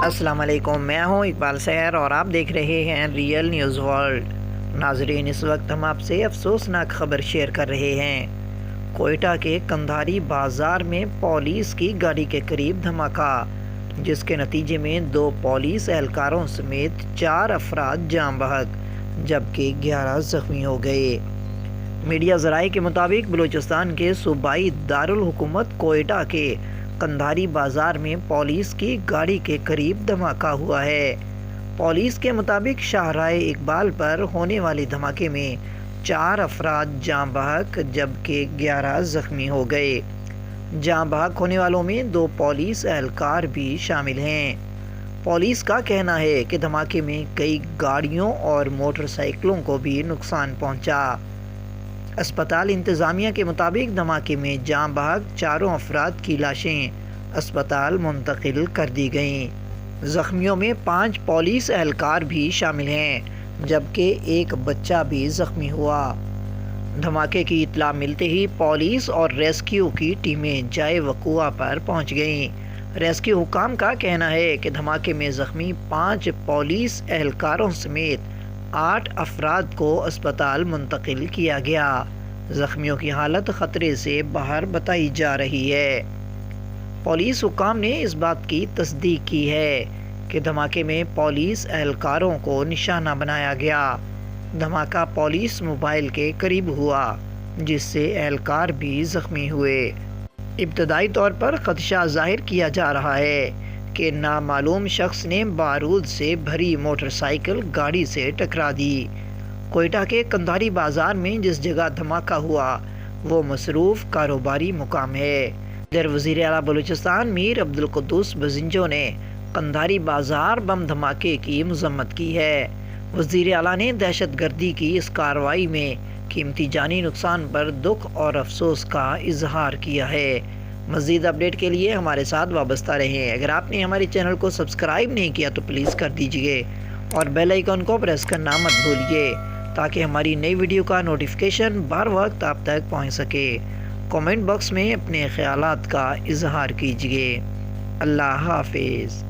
السلام علیکم، میں ہوں اقبال سیر اور آپ دیکھ رہے ہیں ریئل نیوز ورلڈ۔ ناظرین، اس وقت ہم آپ سے افسوسناک خبر شیئر کر رہے ہیں۔ کوئٹہ کے کندھاری بازار میں پولیس کی گاڑی کے قریب دھماکہ، جس کے نتیجے میں 2 پولیس اہلکاروں سمیت 4 افراد جاں بحق جبکہ 11 زخمی ہو گئے۔ میڈیا ذرائع کے مطابق بلوچستان کے صوبائی دارالحکومت کوئٹہ کے کندھاری بازار میں پولیس کی گاڑی کے قریب دھماکہ ہوا ہے۔ پولیس کے مطابق شاہراہ اقبال پر ہونے والے دھماکے میں 4 افراد جاں بحق جبکہ 11 زخمی ہو گئے۔ جاں بحق ہونے والوں میں 2 پولیس اہلکار بھی شامل ہیں۔ پولیس کا کہنا ہے کہ دھماکے میں کئی گاڑیوں اور موٹر سائیکلوں کو بھی نقصان پہنچا۔ اسپتال انتظامیہ کے مطابق دھماکے میں جاں بحق 4 افراد کی لاشیں اسپتال منتقل کر دی گئیں۔ زخمیوں میں 5 پولیس اہلکار بھی شامل ہیں جبکہ ایک بچہ بھی زخمی ہوا۔ دھماکے کی اطلاع ملتے ہی پولیس اور ریسکیو کی ٹیمیں جائے وقوع پر پہنچ گئیں۔ ریسکیو حکام کا کہنا ہے کہ دھماکے میں زخمی 5 پولیس اہلکاروں سمیت 8 افراد کو اسپتال منتقل کیا گیا۔ زخمیوں کی حالت خطرے سے باہر بتائی جا رہی ہے۔ پولیس حکام نے اس بات کی تصدیق کی ہے کہ دھماکے میں پولیس اہلکاروں کو نشانہ بنایا گیا۔ دھماکہ پولیس موبائل کے قریب ہوا، جس سے اہلکار بھی زخمی ہوئے۔ ابتدائی طور پر خدشہ ظاہر کیا جا رہا ہے کہ نامعلوم شخص نے بارود سے بھری موٹر سائیکل گاڑی سے ٹکرا دی۔ کوئٹہ کے کندھاری بازار میں جس جگہ دھماکہ ہوا وہ مصروف کاروباری مقام ہے۔ ادھر وزیر اعلیٰ بلوچستان میر عبدالقدوس بزنجو نے کندھاری بازار بم دھماکے کی مذمت کی ہے۔ وزیر اعلیٰ نے دہشت گردی کی اس کارروائی میں قیمتی جانی نقصان پر دکھ اور افسوس کا اظہار کیا ہے۔ مزید اپڈیٹ کے لیے ہمارے ساتھ وابستہ رہیں۔ اگر آپ نے ہمارے چینل کو سبسکرائب نہیں کیا تو پلیز کر دیجیے اور بیل آئیکن کو پریس کرنا مت بھولیے تاکہ ہماری نئی ویڈیو کا نوٹیفیکیشن بر وقت آپ تک پہنچ سکے۔ کامنٹ باکس میں اپنے خیالات کا اظہار کیجیے۔ اللہ حافظ۔